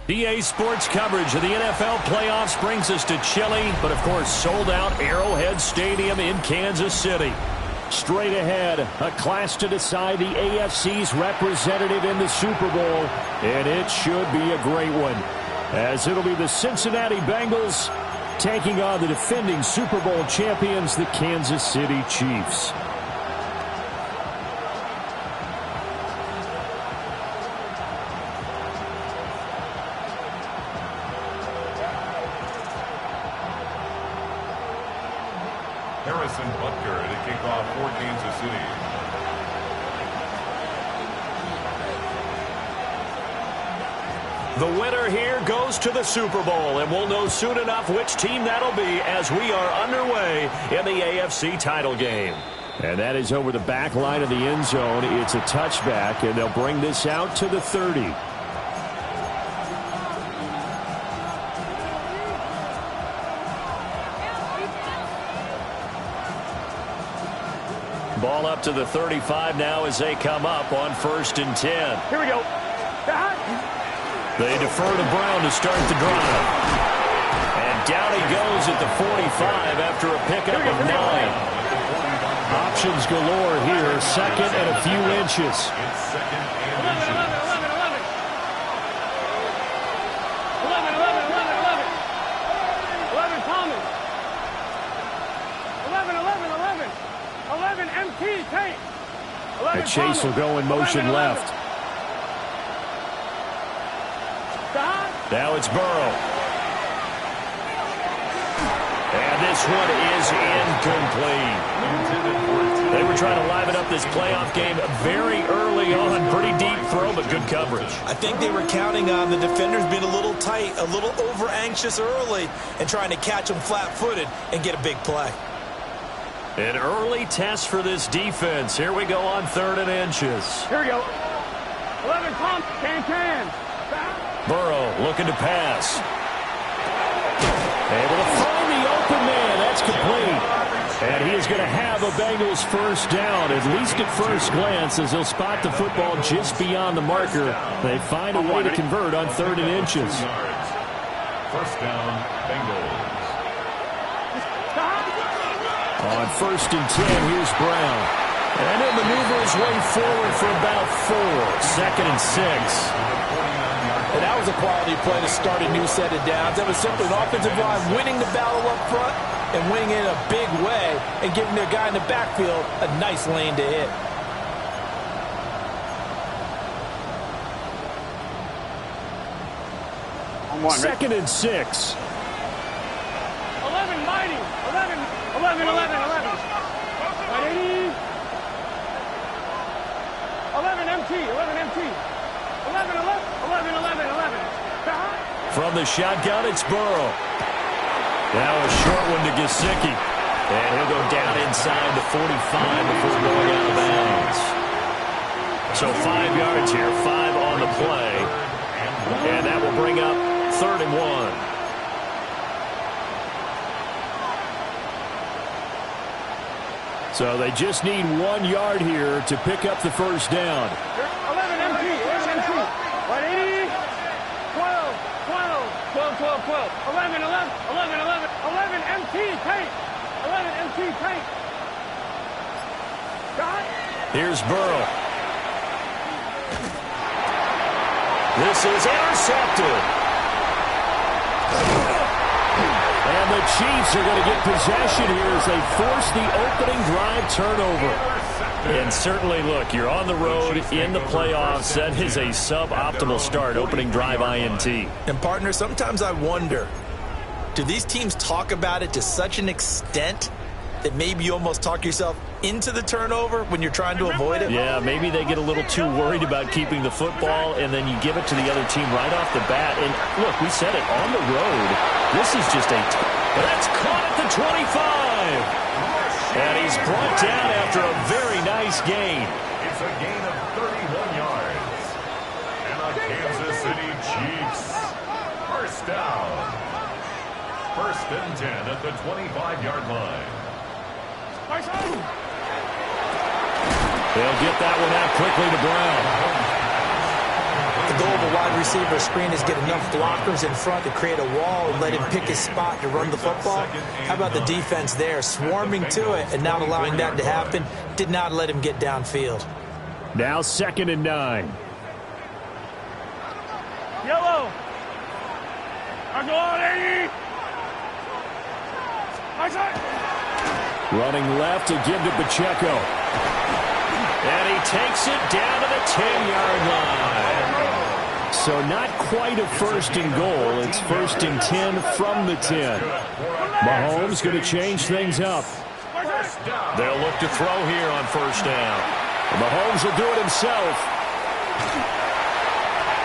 EA Sports coverage of the NFL playoffs brings us to chilly, but of course sold-out Arrowhead Stadium in Kansas City. Straight ahead, a clash to decide the AFC's representative in the Super Bowl, and it should be a great one, as it'll be the Cincinnati Bengals taking on the defending Super Bowl champions, the Kansas City Chiefs. Butker to kick off for Kansas City. The winner here goes to the Super Bowl, and we'll know soon enough which team that'll be as we are underway in the AFC title game. And that is over the back line of the end zone. It's a touchback, and they'll bring this out to the 30. Ball up to the 35 now as they come up on 1st and 10. Here we go. They defer to Brown to start the drive. And down he goes at the 45 after a pickup of 9. Options galore here. Second and a few inches. 11 MT tape. And Chase will go in motion left. Now it's Burrow. And this one is incomplete. They were trying to liven up this playoff game very early on. Pretty deep throw, but good coverage. I think they were counting on the defenders being a little tight, a little over-anxious early, and trying to catch them flat-footed and get a big play. An early test for this defense. Here we go on 3rd and inches. Here we go. 11 pump. Can. Burrow looking to pass. Able to find the open man. That's complete. And he is going to have a Bengals first down, at least at first glance, as he'll spot the football just beyond the marker. They find a way to convert on 3rd and inches. First down, Bengals. On 1st and 10, here's Brown. And he'll maneuver his way forward for about 4. 2nd and 6. And that was a quality play to start a new set of downs. That was simply an offensive line winning the battle up front and winning it in a big way and giving their guy in the backfield a nice lane to hit. Second and 6. 11, mighty. 11, 11, 11, 11. 80. 11 MT, 11 MT. 11, 11, 11, 11, 11. From the shotgun, it's Burrow. Now a short one to Gesicki. And he'll go down inside the 45 before going out of bounds. So 5 yards here, 5 on the play. And that will bring up 3rd and 1. So they just need 1 yard here to pick up the first down. 11 MT, 11 MT. 180. 12, 12, 12, 12, 12. 11, 11, 11, 11. 11 MT, paint. 11 MT, paint. Got it? Here's Burrow. This is intercepted. And the Chiefs are going to get possession here as they force the opening drive turnover. And certainly, look, you're on the road in the playoffs. That is a suboptimal start, opening drive INT. And, partner, sometimes I wonder, do these teams talk about it to such an extent that maybe you almost talk yourself into the turnover when you're trying to avoid it? Yeah, maybe they get a little too worried about keeping the football, and then you give it to the other team right off the bat. And, look, we said it, on the road, this is just that's caught at the 25. And he's brought down after a very nice gain. It's a gain of 31 yards. And the Kansas City Chiefs. First down. 1st and 10 at the 25-yard line. They'll get that one out quickly to Brown. The goal of a wide receiver screen is get enough blockers in front to create a wall and let him pick his spot to run the football. How about the defense there, swarming to it and not allowing that to happen? Did not let him get downfield. Now 2nd and 9. Yellow. I go on 80. My side. Running left to give to Pacheco. And he takes it down to the 10-yard line. So not quite a 1st and goal. It's 1st and 10 from the 10. Mahomes going to change things up. They'll look to throw here on 1st down. Mahomes will do it himself.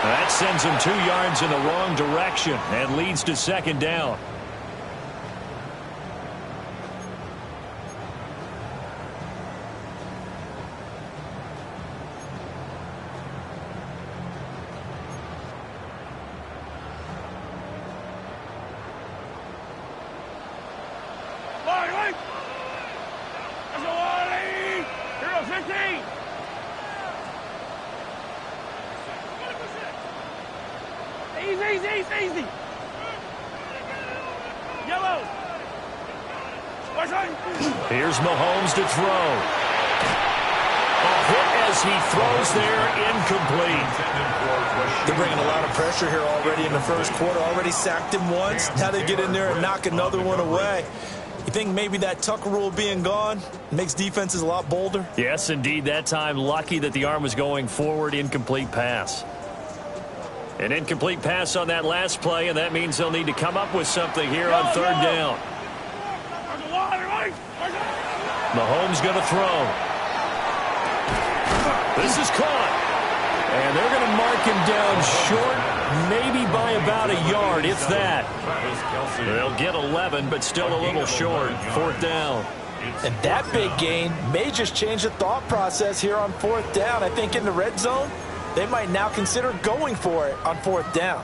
That sends him 2 yards in the wrong direction and leads to 2nd down. Easy. Yellow. Here's Mahomes to throw. A hit as he throws there, incomplete. They're bringing a lot of pressure here already in the first quarter. Already sacked him once. Now they get in there and knock another one away. You think maybe that Tucker rule being gone makes defenses a lot bolder? Yes, indeed. That time, lucky that the arm was going forward. Incomplete pass. An incomplete pass on that last play, and that means they'll need to come up with something here on 3rd down. Mahomes going to throw. This is caught. And they're going to mark him down short, maybe by about a yard, if that. They'll get 11, but still a little short. 4th down. And that big gain may just change the thought process here on 4th down. I think in the red zone, they might now consider going for it on 4th down.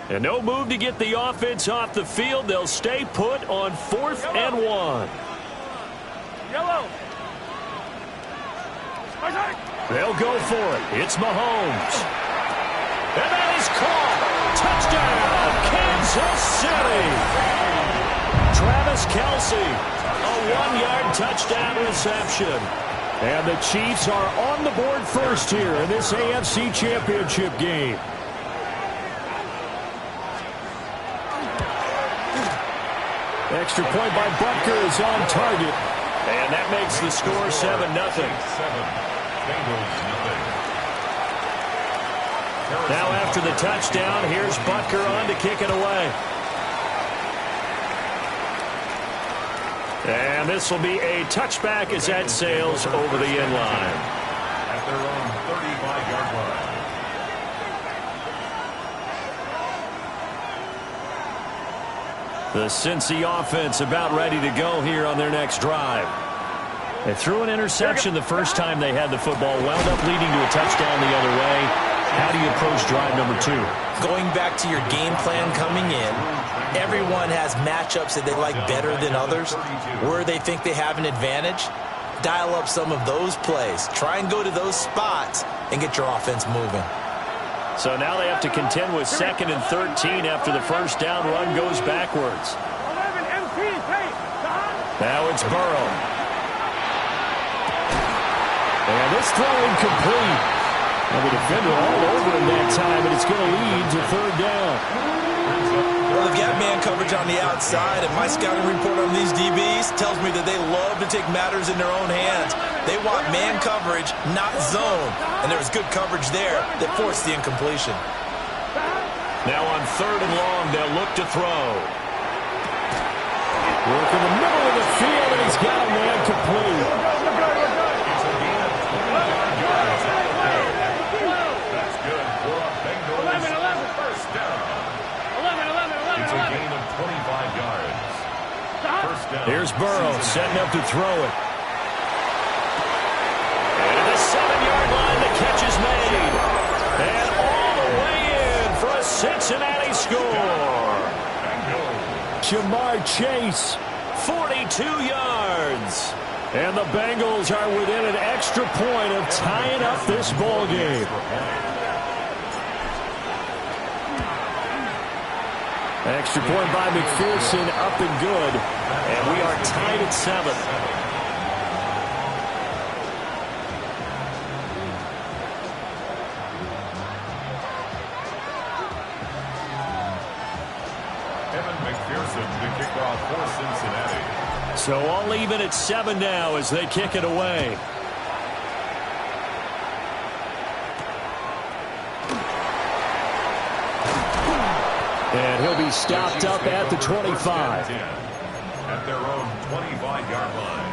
And no move to get the offense off the field. They'll stay put on 4th and 1. Yellow. They'll go for it. It's Mahomes. And that is caught. Touchdown, Kansas City. Travis Kelce, a 1-yard touchdown reception. And the Chiefs are on the board first here in this AFC Championship game. Extra point by Butker is on target. And that makes the score 7-0. Now after the touchdown, here's Butker on to kick it away. And this will be a touchback as that sails over the end line. At their own 35-yard line. The Cincy offense about ready to go here on their next drive. They threw an interception the first time they had the football, wound up leading to a touchdown the other way. How do you approach drive number 2? Going back to your game plan coming in, everyone has matchups that they like better than others, where they think they have an advantage. Dial up some of those plays. Try and go to those spots and get your offense moving. So now they have to contend with 2nd and 13 after the first down run goes backwards. Now it's Burrow. And this throw incomplete. And the defender all over him that time, but it's going to lead to 3rd down. Well, they've got man coverage on the outside, and my scouting report on these DBs tells me that they love to take matters in their own hands. They want man coverage, not zone. And there was good coverage there that forced the incompletion. Now on 3rd and long, they'll look to throw. Work in the middle of the field, and he's got a man complete. Here's Burrow setting up to throw it. And at the 7-yard line, the catch is made. And all the way in for a Cincinnati score. Jamar Chase, 42 yards. And the Bengals are within an extra point of tying up this ball game. Extra point by McPherson, up and good. And we are tied at 7. Evan McPherson to kick off for Cincinnati. So all even at 7 now as they kick it away. And he'll be stopped up at the 25. At their own 25-yard line.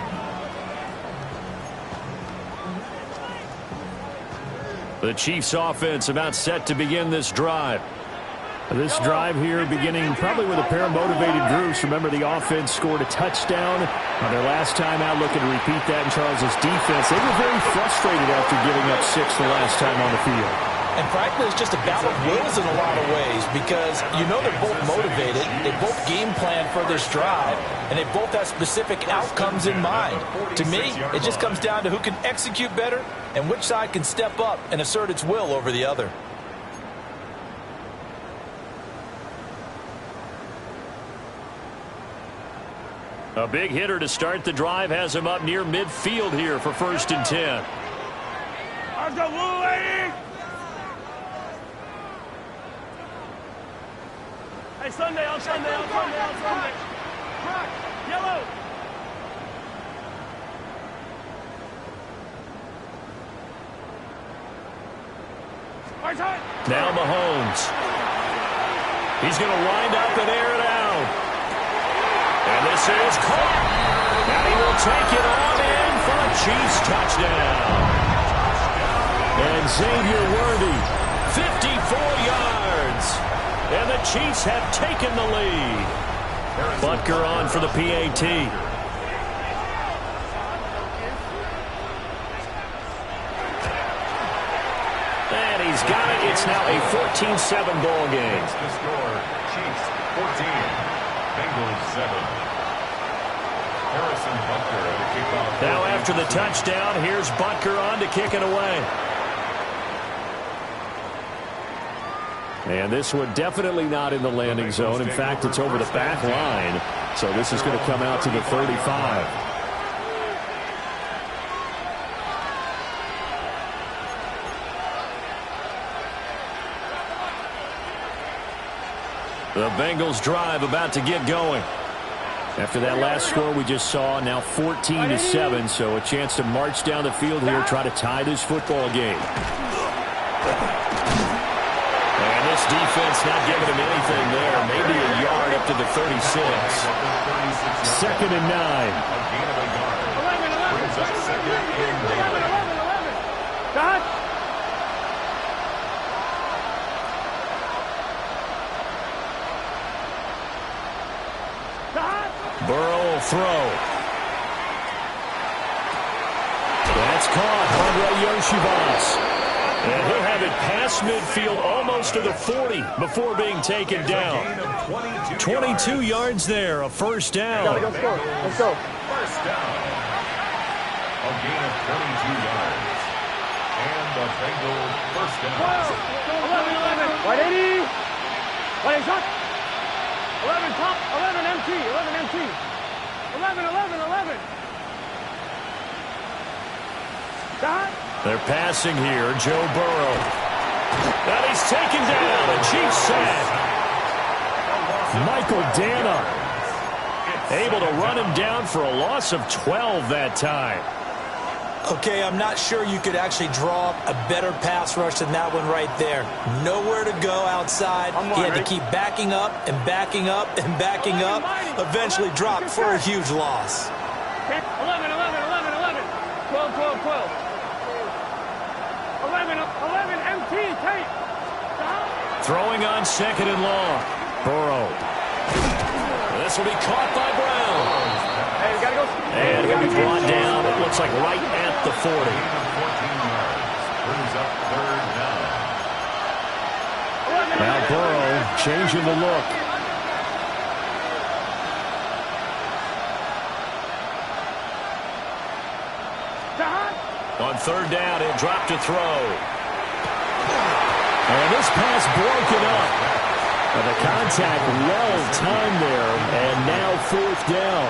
The Chiefs offense about set to begin this drive. This drive here beginning probably with a pair of motivated groups. Remember, the offense scored a touchdown on their last time out, looking to repeat that in Charles's defense. They were very frustrated after giving up 6 the last time on the field. And frankly, it's just a battle of wills in a lot of ways because you know they're both motivated, they both game plan for this drive, and they both have specific outcomes in mind. To me, it just comes down to who can execute better and which side can step up and assert its will over the other. A big hitter to start the drive has him up near midfield here for 1st and 10. Hey, Sunday, on Sunday, on Sunday, on Sunday. Rock, yellow. Now Mahomes. He's going to wind up and air it out. And this is caught. And he will take it on in for a Chiefs touchdown. And Xavier Worthy, 54 yards. And the Chiefs have taken the lead. Butker on for the PAT. And he's got it. It's now a 14-7 ball game. The score, Chiefs 14, Bengals 7. Harrison Butker at a kickoff. Now after the touchdown, here's Butker on to kick it away. And this one definitely not in the landing zone. In fact, it's over the back line. So this is going to come out to the 35. The Bengals drive about to get going. After that last score we just saw, now 14-7. So a chance to march down the field here, try to tie this football game. Colts defense not giving him anything there. Maybe a yard up to the 36. 2nd and 9. A gain of a yard. 11. Brings up 2nd and 11. God. Burrow will throw. That's caught. Andre Yoshivas. And he'll have it past midfield almost to the 40 before being taken down. 22 yards there, a first down. Let's go. First down. A gain of 22 yards. And the Bengals first down. 11. White 80. White shot. 11 top. 11 MT. 11. God. They're passing here, Joe Burrow. And he's taken down, a Chiefs sack. Michael Dana able to run him down for a loss of 12 that time. Okay, I'm not sure you could actually draw up a better pass rush than that one right there. Nowhere to go outside. He had to keep backing up and backing up and backing up. Eventually dropped for a huge loss. 11. 12. 11 MT, tape. Throwing on 2nd and long. Burrow. This will be caught by Brown. Hey, we gotta go. And he'll be brought down, it looks like right at the 40. 14 yards. Brings up 3rd down. Now Burrow changing the look. On 3rd down, he'll drop to throw. And this pass broken up. And the contact well-timed there, and now 4th down.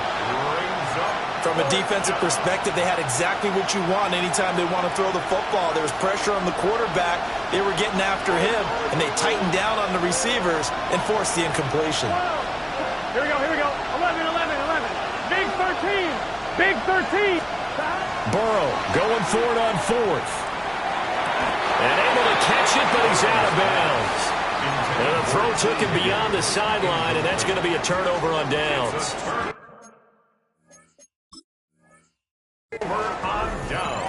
From a defensive perspective, they had exactly what you want anytime they want to throw the football. There was pressure on the quarterback. They were getting after him, and they tightened down on the receivers and forced the incompletion. Here we go. 11. Big 13. Burrow going for it on 4th. And able to catch it, but he's out of bounds. And the throw took him beyond the sideline, and that's going to be a turnover on downs. On down.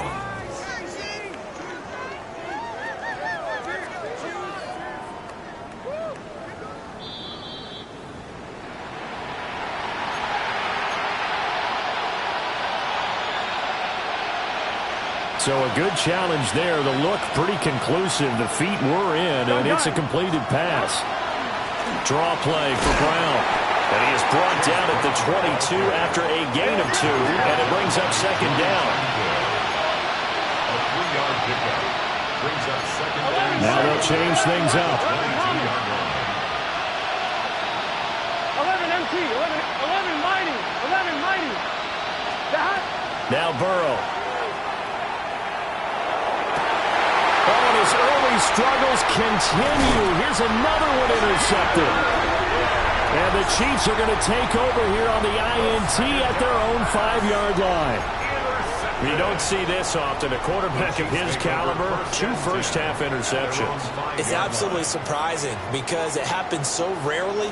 So a good challenge there. The look pretty conclusive. The feet were in, and it's a completed pass. Draw play for Brown. And he is brought down at the 22 after a gain of 2, and it brings up 2nd down. A 3-yard pickup. Brings up 2nd down. Now they'll change things up. 22-yard line. 11 MT. 11 mighty. Now Burrow. Oh, and his early struggles continue. Here's another one intercepted. And the Chiefs are going to take over here on the INT at their own 5-yard line. You don't see this often. A quarterback of his caliber, 2 first-half interceptions. It's absolutely surprising because it happens so rarely.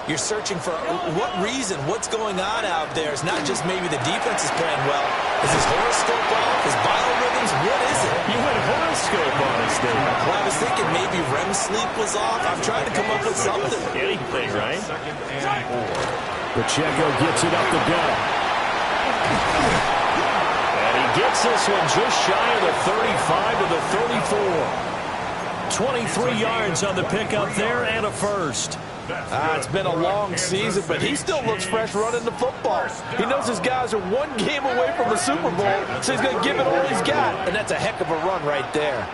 You're searching for what reason, what's going on out there. It's not just maybe the defense is playing well. Is his horoscope off? His biorhythms? What is it? You went horoscope on us, Dave. Well, I was thinking maybe REM sleep was off. I'm trying to come up with something. Anything, right? 2nd and 4. Pacheco gets it up the gut. And he gets this one just shy of the 35 to the 34. 23 yards on the pickup there and a first. It's been a long season, but he still looks fresh running the football. He knows his guys are 1 game away from the Super Bowl, so he's going to give it all he's got. And that's a heck of a run right there.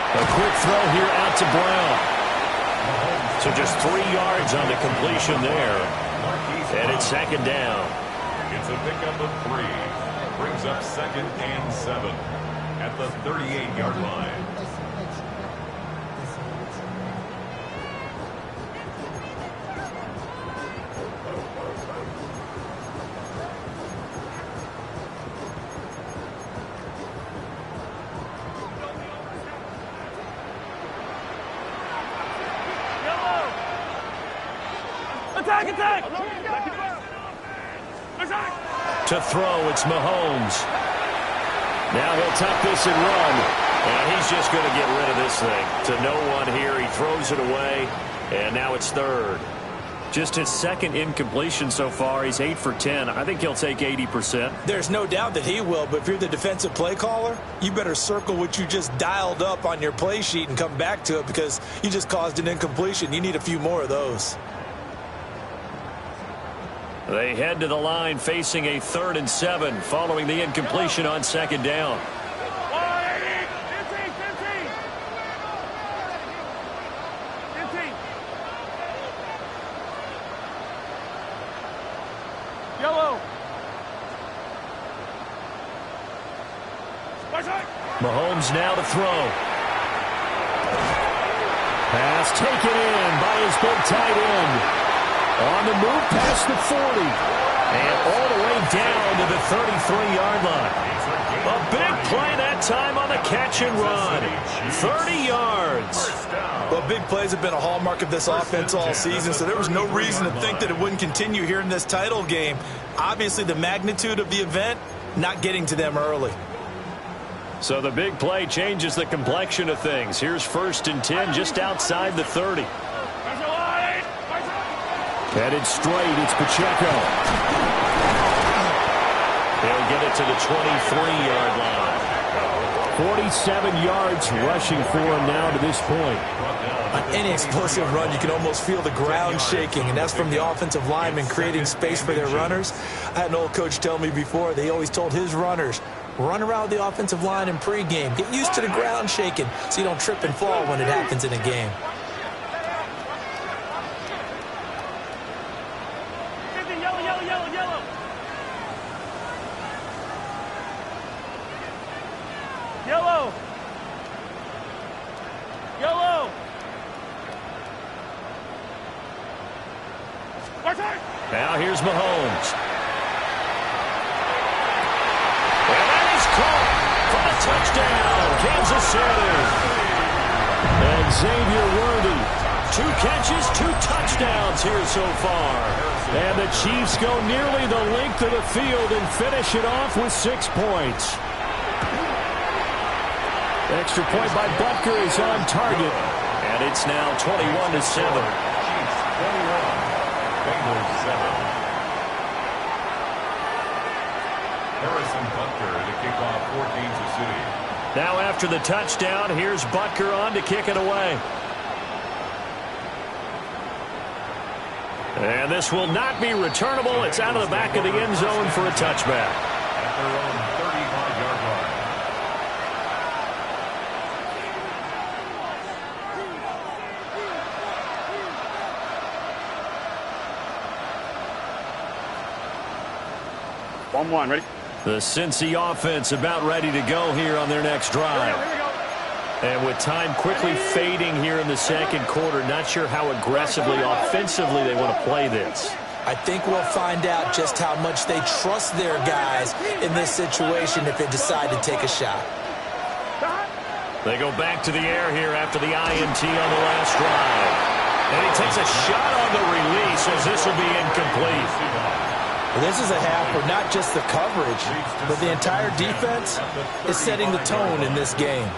A quick throw here out to Brown. So just 3 yards on the completion there. And it's second down. It's a pickup of 3. Brings up 2nd and 7 at the 38-yard line. Attack! To throw, it's Mahomes. Now he'll tuck this and run. And he's just going to get rid of this thing. To no one here. He throws it away. And now it's 3rd. Just his 2nd incompletion so far. He's 8 for 10. I think he'll take 80%. There's no doubt that he will, but if you're the defensive play caller, you better circle what you just dialed up on your play sheet and come back to it because you just caused an incompletion. You need a few more of those. They head to the line facing a 3rd and 7 following the incompletion on 2nd down. Yellow. Mahomes now to throw. Pass taken in by his big tight end. On the move past the 40. And all the way down to the 33-yard line. A big play that time on the catch and run. 30 yards. Well, big plays have been a hallmark of this offense all season, so there was no reason to think that it wouldn't continue here in this title game. Obviously, the magnitude of the event, not getting to them early. So the big play changes the complexion of things. Here's 1st and 10 just outside the 30. Headed straight, it's Pacheco. He'll get it to the 23-yard line. 47 yards rushing for him now to this point. On any explosive run, you can almost feel the ground shaking, and that's from the offensive linemen creating space for their runners. I had an old coach tell me before, they always told his runners, run around the offensive line in pregame. Get used to the ground shaking so you don't trip and fall when it happens in a game. Now here's Mahomes. And he's caught for a touchdown, Kansas City. And Xavier Worthy, 2 catches, 2 touchdowns here so far. And the Chiefs go nearly the length of the field and finish it off with 6 points. Extra point by Butker is on target. And it's now 21-7. Bengals 7. Harrison Butker to kick off for Kansas City. Now after the touchdown, here's Butker on to kick it away. And this will not be returnable. It's out of the back of the end zone for a touchback. At their own 35-yard line. One, ready? The Cincy offense about ready to go here on their next drive. And with time quickly fading here in the 2nd quarter, not sure how aggressively, offensively they want to play this. I think we'll find out just how much they trust their guys in this situation if they decide to take a shot. They go back to the air here after the INT on the last drive. And he takes a shot on the release as this will be incomplete. This is a half where not just the coverage, but the entire defense is setting the tone in this game.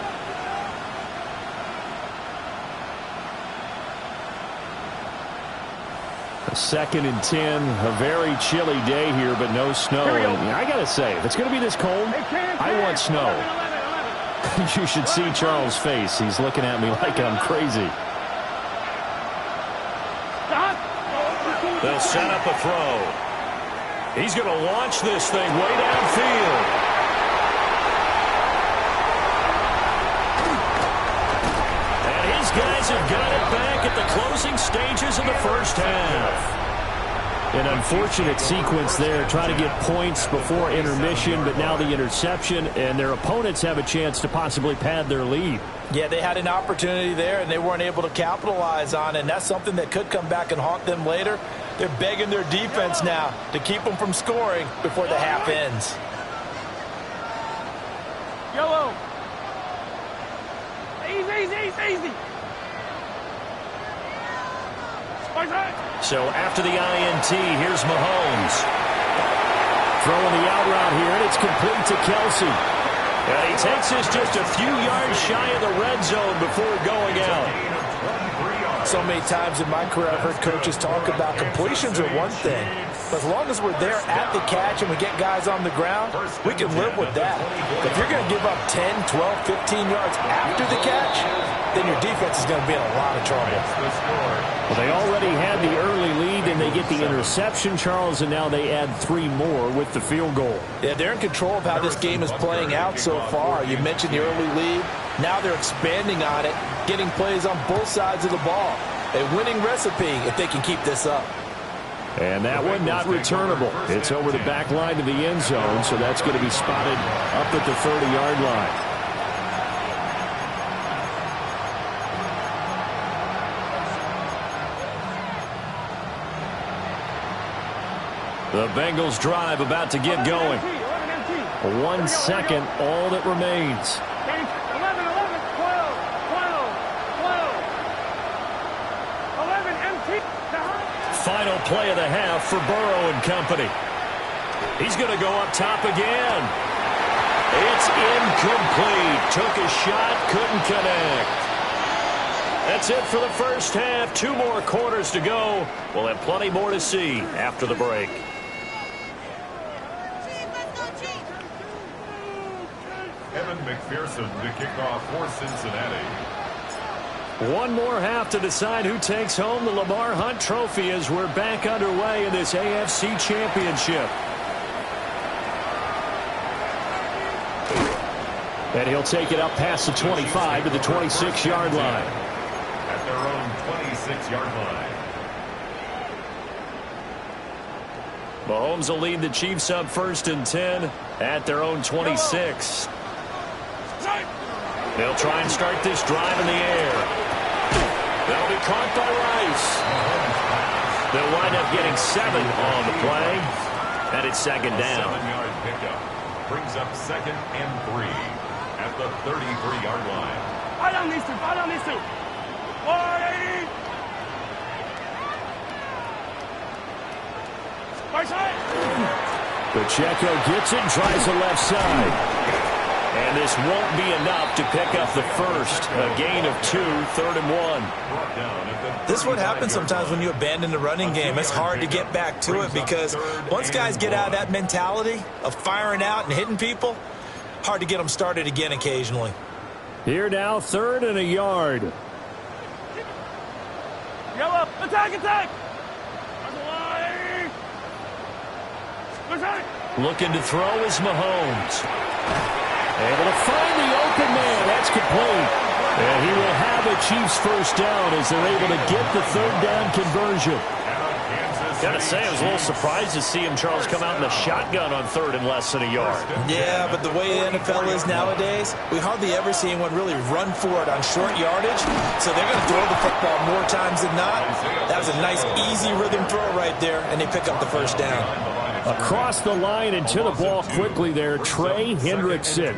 A 2nd and 10, a very chilly day here, but no snow. And I got to say, if it's going to be this cold, I want snow. You should see Charles' face. He's looking at me like I'm crazy. They'll set up a throw. He's going to launch this thing way downfield. Buckeyes have got it back at the closing stages of the first half. An unfortunate sequence there, trying to get points before intermission, but now the interception, and their opponents have a chance to possibly pad their lead. Yeah, they had an opportunity there, and they weren't able to capitalize on it, and that's something that could come back and haunt them later. They're begging their defense now to keep them from scoring before the half ends. Yellow. Easy. So after the INT, here's Mahomes. Throwing the out route here, and it's complete to Kelsey. And he takes this just a few yards shy of the red zone before going out. So many times in my career, I've heard coaches talk about completions are one thing. But as long as we're there at the catch and we get guys on the ground, we can live with that. But if you're going to give up 10, 12, 15 yards after the catch, then your defense is going to be in a lot of trouble. Well, they already had the early lead, and they get the interception, Charles, and now they add 3 more with the field goal. Yeah, they're in control of how this game is playing out so far. You mentioned the early lead. Now they're expanding on it, getting plays on both sides of the ball. A winning recipe if they can keep this up. And that one not returnable. It's over the back line to the end zone, so that's going to be spotted up at the 30-yard line. The Bengals drive about to get going. 1 second, all that remains. 11, 12, 11 empty. Final play of the half for Burrow and company. He's going to go up top again. It's incomplete. Took a shot, couldn't connect. That's it for the first half. 2 more quarters to go. We'll have plenty more to see after the break. Evan McPherson to kick off for Cincinnati. 1 more half to decide who takes home the Lamar Hunt Trophy as we're back underway in this AFC Championship. And he'll take it up past the 25 to the 26-yard line. At their own 26-yard line. Mahomes will lead the Chiefs up 1st and 10 at their own 26. They'll try and start this drive in the air. They'll be caught by Rice. They'll wind up getting 7 on the play. And it's 2nd down. 7-yard pickup brings up 2nd and 3 at the 33-yard line. I don't need to. 180. Pacheco gets it, tries the left side. And this won't be enough to pick up the first. A gain of 2, 3rd and 1. This is what happens sometimes when you abandon the running game. It's hard to get back to it because once guys get out of that mentality of firing out and hitting people, hard to get them started again occasionally. Here now, 3rd and a yard. Yellow, attack! Looking to throw is Mahomes. Able to find the open man. That's complete. And he will have a Chiefs first down as they're able to get the 3rd down conversion. Got to say, I was a little surprised to see him, Charles, come out in the shotgun on 3rd and less than a yard. Yeah, but the way the NFL is nowadays, we hardly ever see anyone really run for it on short yardage. So they're going to throw the football more times than not. That was a nice, easy rhythm throw right there, and they pick up the first down. Across the line and to the ball quickly there, Trey Hendrickson.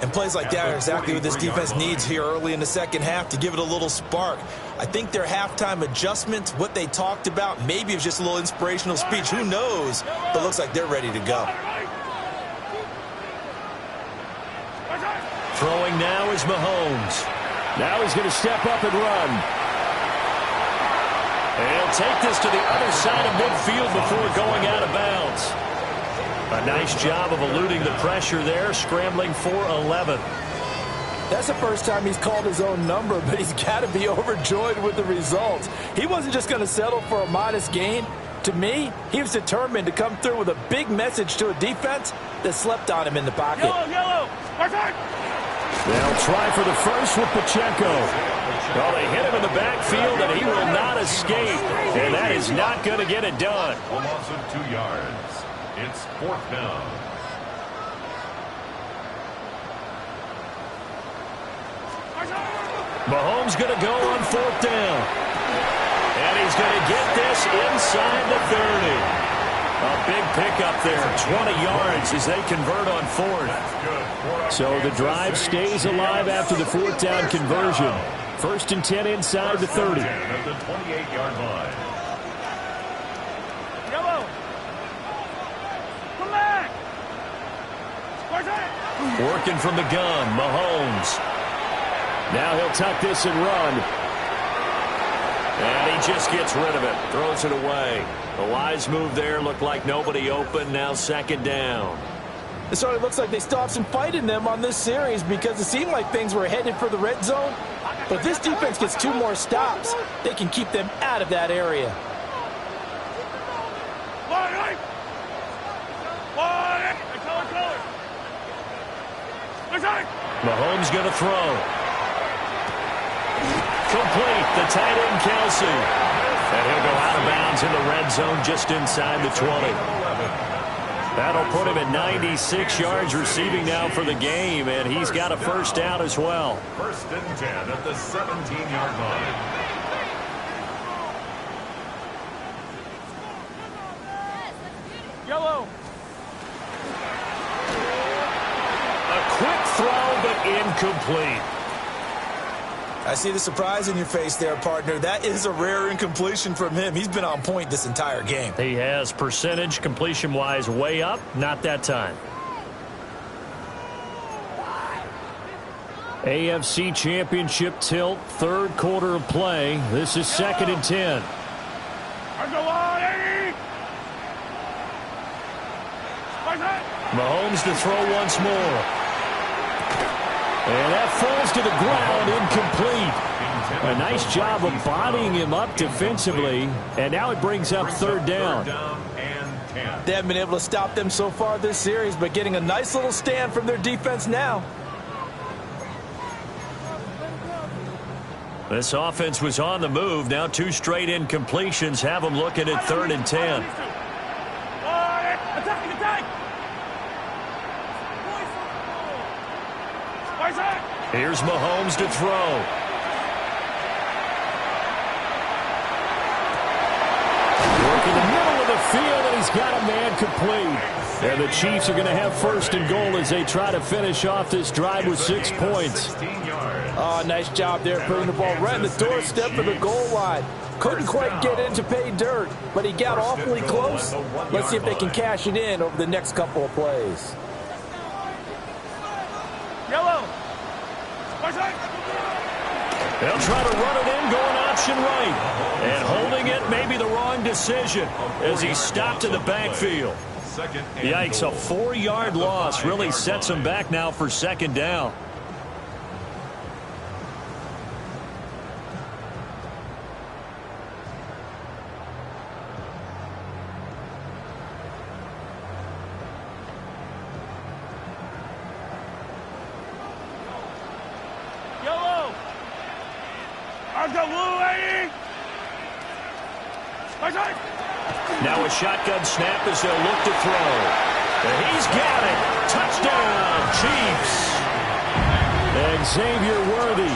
And plays like that are exactly what this defense needs here early in the second half to give it a little spark. I think their halftime adjustments, what they talked about, maybe it was just a little inspirational speech. Who knows? But it looks like they're ready to go. Throwing now is Mahomes. Now he's going to step up and run. And he'll take this to the other side of midfield before going out of bounds. A nice job of eluding the pressure there, scrambling for 11. That's the first time he's called his own number, but he's got to be overjoyed with the results. He wasn't just going to settle for a modest gain. To me, he was determined to come through with a big message to a defense that slept on him in the pocket. Yellow. They'll try for the first with Pacheco. Well, they hit him in the backfield, and he will not escape. And that is not going to get it done. A loss of 2 yards. It's 4th down. Mahomes going to go on 4th down. And he's going to get this inside the 30. A big pickup there, 20 yards as they convert on 4th. So the drive stays alive after the 4th down conversion. 1st and 10 inside the 30. At the 28-yard line. Yellow. Come back. Working from the gun, Mahomes. Now he'll tuck this and run. And he just gets rid of it. Throws it away. A wise move there. Looked like nobody open. Now 2nd down. It sort of looks like they still have some fight in them on this series because it seemed like things were headed for the red zone. But if this defense gets 2 more stops, they can keep them out of that area. Mahomes going to throw. Complete. The tight end, Kelsey. And he'll go out of bounds in the red zone just inside the 20. That'll put him at 96 yards receiving now for the game, and he's got a 1st down as well. 1st and 10 at the 17-yard line. Yellow. A quick throw, but incomplete. I see the surprise in your face there, partner. That is a rare incompletion from him. He's been on point this entire game. He has percentage completion-wise way up. Not that time. AFC Championship tilt, 3rd quarter of play. This is 2nd and 10. Mahomes to throw once more. And that falls to the ground, incomplete. A nice job of bodying him up defensively. And now it brings up 3rd down. They haven't been able to stop them so far this series, but getting a nice little stand from their defense now. This offense was on the move. Now 2 straight incompletions have them looking at 3rd and 10. Here's Mahomes to throw. Working the middle of the field, and he's got a man complete. And the Chiefs are going to have 1st and goal as they try to finish off this drive with 6 points. Oh, nice job there putting the ball right on the doorstep of the goal line. Couldn't quite get in to pay dirt, but he got awfully close. Let's see if they can cash it in over the next couple of plays. Yellow. They'll try to run it in, going option right. And holding it may be the wrong decision as he stopped in the backfield. Yikes, a 4-yard loss really sets him back now for 2nd down. Now a shotgun snap as they'll look to throw. And he's got it. Touchdown, Chiefs. And Xavier Worthy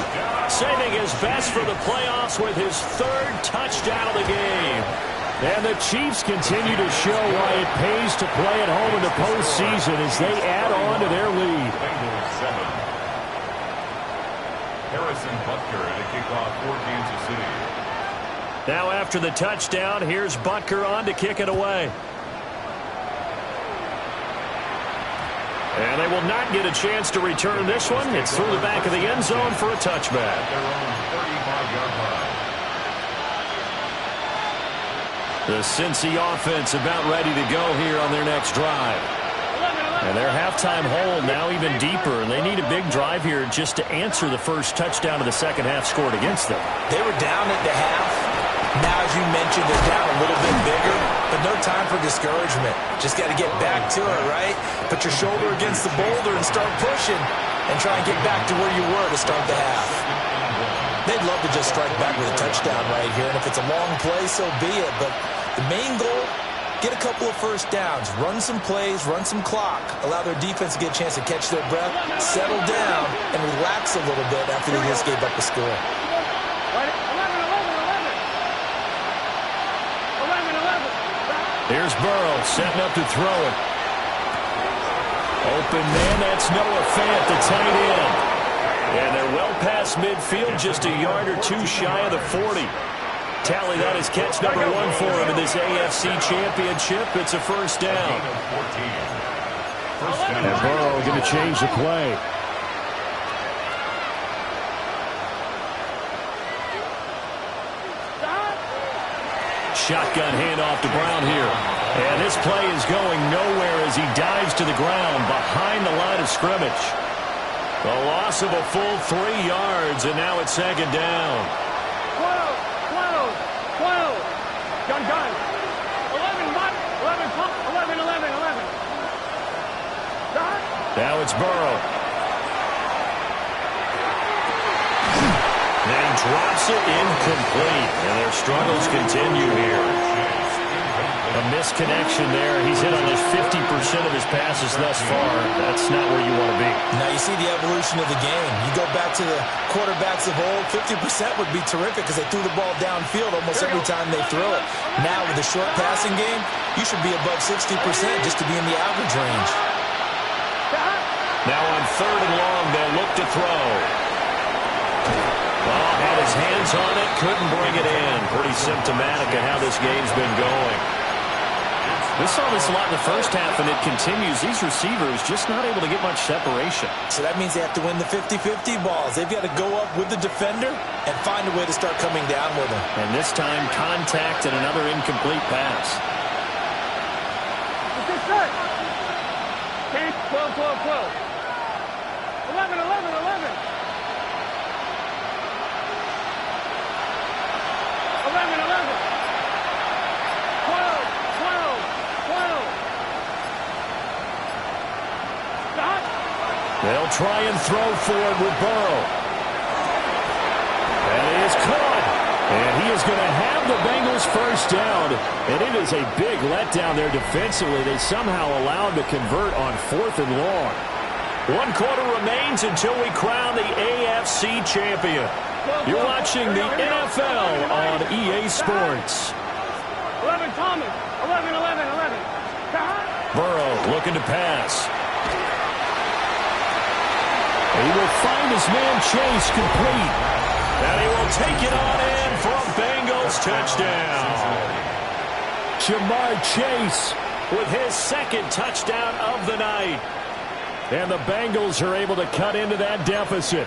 saving his best for the playoffs with his 3rd touchdown of the game. And the Chiefs continue to show why it pays to play at home in the postseason as they add on to their lead. Harrison Butker to kick off for Kansas City. Now after the touchdown, here's Butker on to kick it away. And they will not get a chance to return this one. It's through the back of the end zone for a touchback. Their own 35-yard line. The Cincy offense about ready to go here on their next drive. And their halftime hole now even deeper, and they need a big drive here just to answer the first touchdown of the second half scored against them. They were down at the half. Now, as you mentioned, they're down a little bit bigger, but no time for discouragement. Just got to get back to it, right? Put your shoulder against the boulder and start pushing and try and get back to where you were to start the half. They'd love to to just strike back with a touchdown right here. And if it's a long play, so be it. But the main goal, get a couple of first downs, run some plays, run some clock, allow their defense to get a chance to catch their breath, settle down, and relax a little bit after they just gave up a score. 11. Here's Burrow setting up to throw it. Open man, that's Noah Fant, the tight end. And they're well past midfield, just a yard or two shy of the 40. Tally that is catch number 1 for him in this AFC Championship. It's a first down. And Burrow going to change the play. Shotgun handoff to Brown here. And this play is going nowhere as he dives to the ground behind the line of scrimmage. The loss of a full 3 yards, and now it's second down. 12. Gun. 11. Now it's Burrow. Then drops it incomplete. And their struggles continue here. A misconnection there. He's hit on his 50% of his passes thus far. That's not where you want to be. Now you see the evolution of the game. You go back to the quarterbacks of old, 50% would be terrific because they threw the ball downfield almost every time they throw it. Now with the short passing game, you should be above 60% just to be in the average range. Now on 3rd and long, they'll look to throw. Well, had his hands on it, couldn't bring it in. Pretty symptomatic of how this game's been going. We saw this a lot in the first half, and it continues. These receivers just not able to get much separation. So that means they have to win the 50-50 balls. They've got to go up with the defender and find a way to start coming down with him. And this time, contact and another incomplete pass. 12. 11. 11. 12. They'll try and throw for it with Burrow. And he is caught. And he is going to have the Bengals first down. And it is a big letdown there defensively. They somehow allowed to convert on 4th and long. 1 quarter remains until we crown the AFC champion. You're watching the NFL on EA Sports. 11 Thomas. 11. Burrow looking to pass. He will find his man Chase complete. And he will take it on in for a Bengals touchdown. Jamar Chase with his 2nd touchdown of the night. And the Bengals are able to cut into that deficit.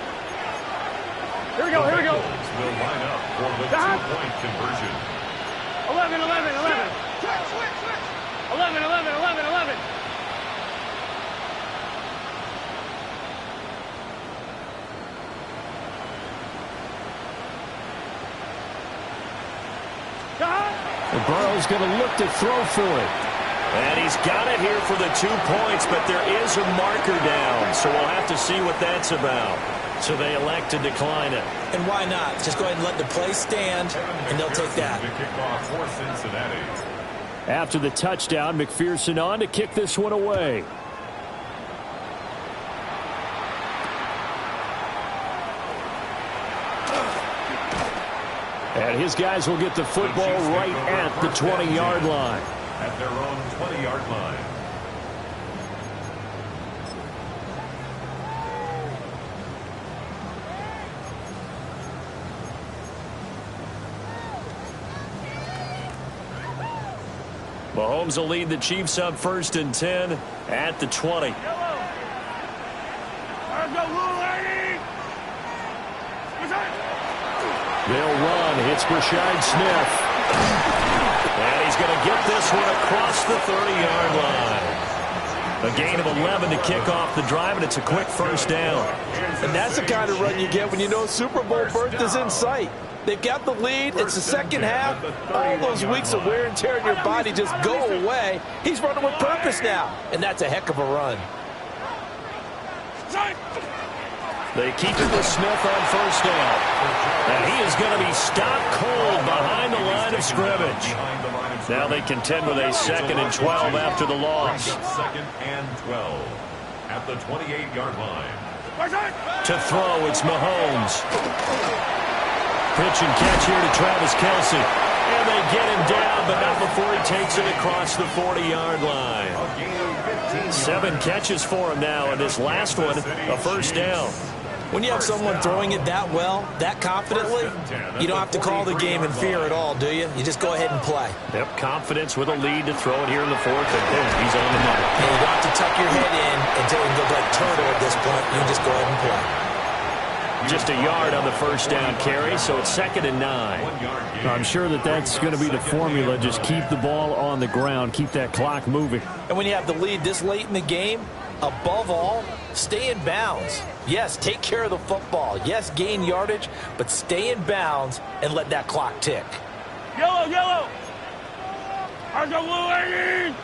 Here we go. Will line up for the 2-point conversion. 11. 11. And Burrow's going to look to throw for it. And he's got it here for the 2 points, but there is a marker down, so we'll have to see what that's about. So they elect to decline it. And why not? Just go ahead and let the play stand, and they'll take that. After the touchdown, McPherson on to kick this one away. And his guys will get the football right at the 20-yard line. At their own 20-yard line. Mahomes will lead the Chiefs up 1st and 10 at the 20. They'll run. It's Brashard Smith. And he's going to get this one across the 30-yard line. A gain of 11 to kick off the drive, and it's a quick first down. And that's the kind of run you get when you know Super Bowl berth is in sight. They've got the lead. It's the second half. All those weeks of wear and tear in your body just go away. He's running with purpose now, and that's a heck of a run. They keep it with Smith on first down. And he is going to be stopped cold behind the line of scrimmage. Now they contend with a 2nd and 12 after the loss. 2nd and 12 at the 28-yard line. To throw, it's Mahomes. Pitch and catch here to Travis Kelce. And they get him down, but not before he takes it across the 40-yard line. 7 catches for him now, and this last one, a first down. When you have someone throwing it that well, that confidently, you don't have to call the game in fear at all, do you? You just go ahead and play. Yep, confidence with a lead to throw it here in the 4th, and boom, he's on the money. And you don't have to tuck your head in until you look like turtle at this point. You just go ahead and play. Just a yard on the first down carry, so it's 2nd and 9. I'm sure that's going to be the formula. Just keep the ball on the ground, keep that clock moving. And when you have the lead this late in the game, above all, stay in bounds. Yes, take care of the football. Yes, gain yardage, but stay in bounds and let that clock tick. Yellow, yellow. How's the blue lady?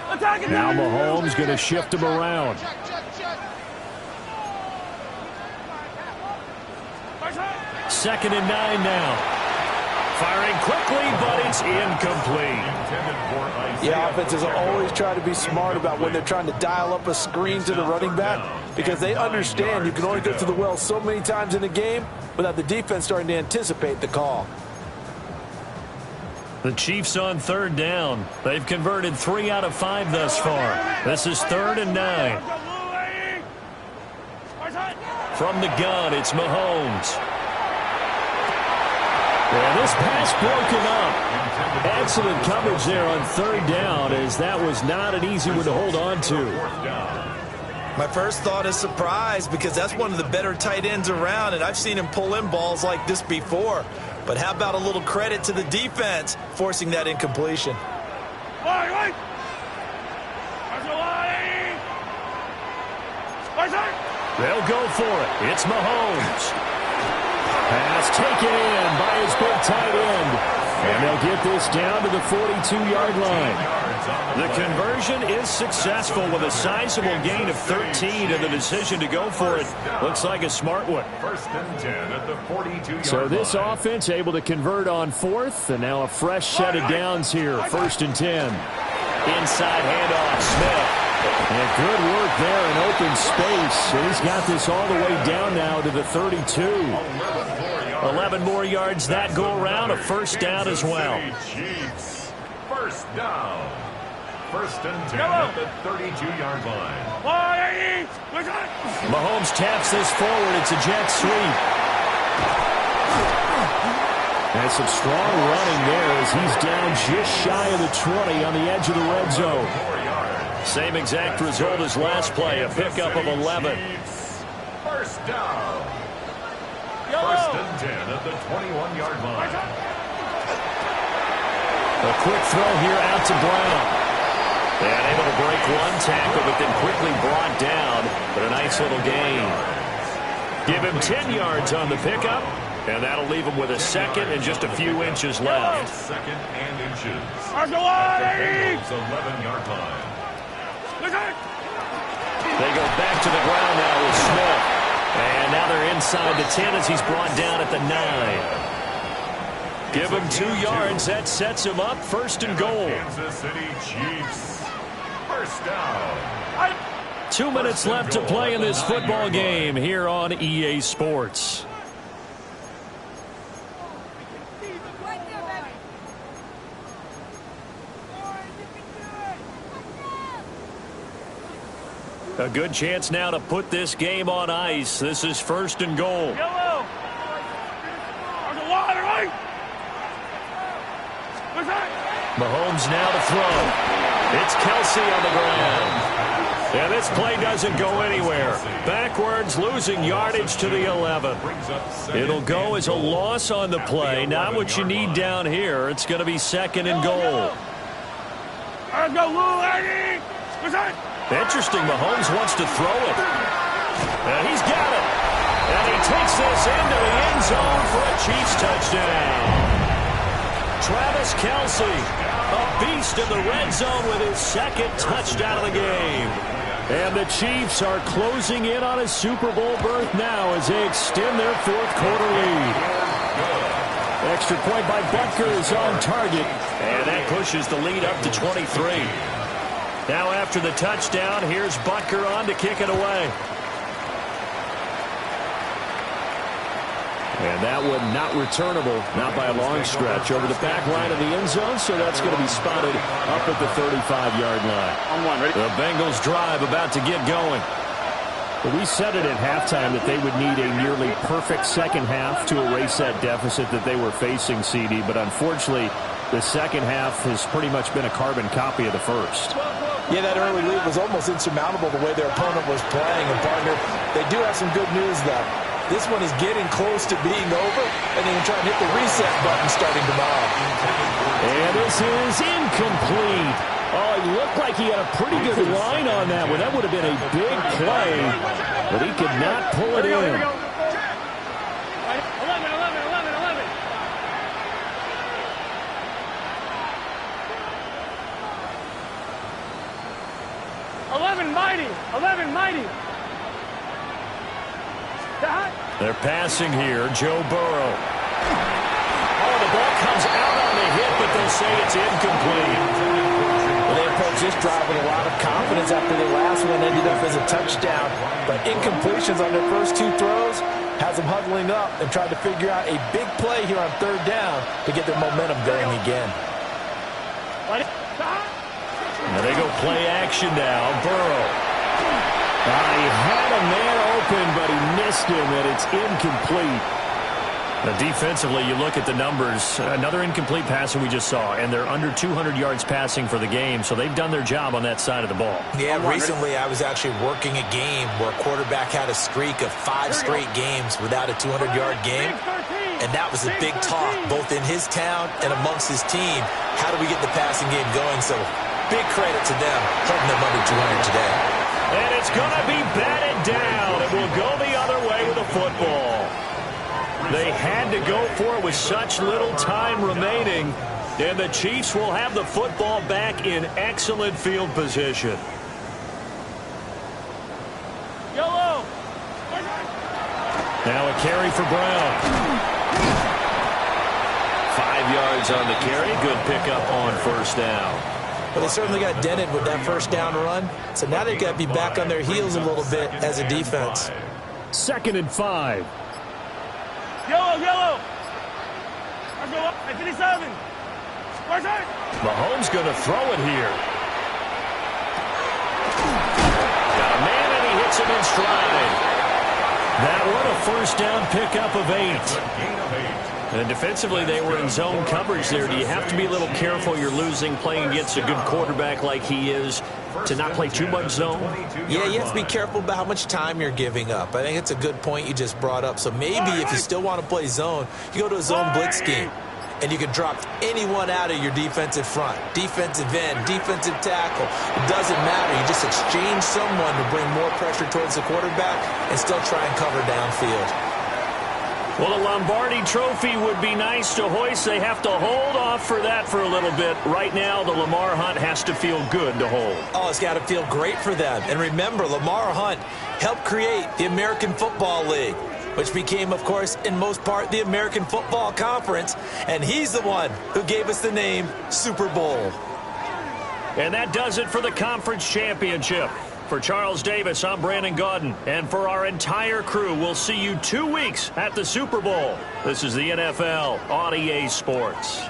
Attacking. Now Mahomes going to shift him around. Second and 9 now. Firing quickly, but it's incomplete. Yeah, offenses always try to be smart about when they're trying to dial up a screen to the running back because they understand you can only go to the well so many times in a game without the defense starting to anticipate the call. The Chiefs on 3rd down. They've converted 3 out of 5 thus far. This is 3rd and 9. From the gun, it's Mahomes. And this pass broken up. Excellent coverage there on 3rd down, as that was not an easy one to hold on to. My first thought is surprise because that's one of the better tight ends around, and I've seen him pull in balls like this before. But how about a little credit to the defense forcing that incompletion? They'll go for it. It's Mahomes. Pass taken in by his big tight end. And they'll get this down to the 42-yard line. The conversion is successful with a sizable gain of 13, and the decision to go for it looks like a smart one. 1st and 10 at the 42-yard line. So this offense able to convert on 4th, and now a fresh set of downs here, 1st and 10. Inside handoff, Smith. And good work there in open space. And he's got this all the way down now to the 32. 11 more yards that go around, a first down as well. Chiefs. First down. 1st and 10 at the 32-yard line. Mahomes taps this forward. It's a jet sweep. And some strong running there as he's down just shy of the 20 on the edge of the red zone. Same exact result as last play, a pickup of 11. First down. 1st and 10 at the 21-yard line. A quick throw here out to Brown. And able to break one tackle, but then quickly brought down. But a nice little gain. Give him 10 yards on the pickup. And that'll leave him with a 2nd and just a few inches left. 2nd and inches. How's the lady? 11-yard line. They go back to the ground now with Smith. And now they're inside the 10 as he's brought down at the 9. Give him 2 yards. That sets him up 1st and goal. Kansas City Chiefs. First down. 2 minutes left to play in this football game here on EA Sports. A good chance now to put this game on ice. This is 1st and goal. Yellow. On the water, right? Mahomes now to throw. It's Kelce on the ground. And this play doesn't go anywhere. Backwards, losing yardage to the 11. It'll go as a loss on the play. Not what you need down here. It's going to be 2nd and goal. Let's go, Lou, Eddie. Interesting, Mahomes wants to throw it. And he's got it. And he takes this into the end zone for a Chiefs touchdown. Travis Kelce, a beast in the red zone with his 2nd touchdown of the game. And the Chiefs are closing in on a Super Bowl berth now as they extend their fourth quarter lead. Extra point by Butker is on target. And that pushes the lead up to 23. Now after the touchdown, here's Butker on to kick it away. And that one not returnable, not by a long stretch, over the back line of the end zone, so that's going to be spotted up at the 35-yard line. On one, ready? The Bengals drive about to get going. Well, we said it at halftime that they would need a nearly perfect second half to erase that deficit that they were facing, CD, but unfortunately, the second half has pretty much been a carbon copy of the first. Yeah, that early lead was almost insurmountable the way their opponent was playing. And, partner, they do have some good news, though. This one is getting close to being over, and they can try and hit the reset button starting tomorrow. And this is incomplete. Oh, it looked like he had a pretty good line on that one. That would have been a big play, but he could not pull it in. 11, 11, 11, 11. 11 mighty. 11 mighty. They're passing here. Joe Burrow. Oh, the ball comes out on the hit, but they'll say it's incomplete. Well, they approached this drive with a lot of confidence after the last one ended up as a touchdown. But incompletions on their first two throws has them huddling up and trying to figure out a big play here on third down to get their momentum going again. Now they go play action now. Burrow. He had a man open, but he missed him, and it's incomplete. Now, defensively, you look at the numbers. Another incomplete passer we just saw, and they're under 200 yards passing for the game, so they've done their job on that side of the ball. Yeah, recently I was actually working a game where a quarterback had a streak of 5 straight games without a 200-yard game, and that was a big talk, both in his town and amongst his team. How do we get the passing game going? So big credit to them, holding them under 200 today. And it's going to be batted down. It will go the other way with the football. They had to go for it with such little time remaining. And the Chiefs will have the football back in excellent field position. Yellow. Now a carry for Brown. 5 yards on the carry. Good pickup on first down. Well, they certainly got dented with that first down run. So now they've got to be back on their heels a little bit as a defense. 2nd and 5. Yellow. Let's go up. 57. Mahomes going to throw it here. Got a man, and he hits him in stride. That one a first down pickup of 8. And defensively, they were in zone coverage there. Do you have to be a little careful? You're losing, playing against a good quarterback like he is, to not play too much zone? Yeah, you have to be careful about how much time you're giving up. I think it's a good point you just brought up. So maybe if you still want to play zone, you go to a zone blitz scheme. And you can drop anyone out of your defensive front. Defensive end, defensive tackle. It doesn't matter. You just exchange someone to bring more pressure towards the quarterback and still try and cover downfield. Well, the Lombardi Trophy would be nice to hoist. They have to hold off for that for a little bit. Right now, the Lamar Hunt has to feel good to hold. Oh, it's got to feel great for them. And remember, Lamar Hunt helped create the American Football League, which became, of course, in most part, the American Football Conference. And he's the one who gave us the name Super Bowl. And that does it for the conference championship. For Charles Davis, I'm Brandon Gaudin. And for our entire crew, we'll see you 2 weeks at the Super Bowl. This is the NFL on EA Sports.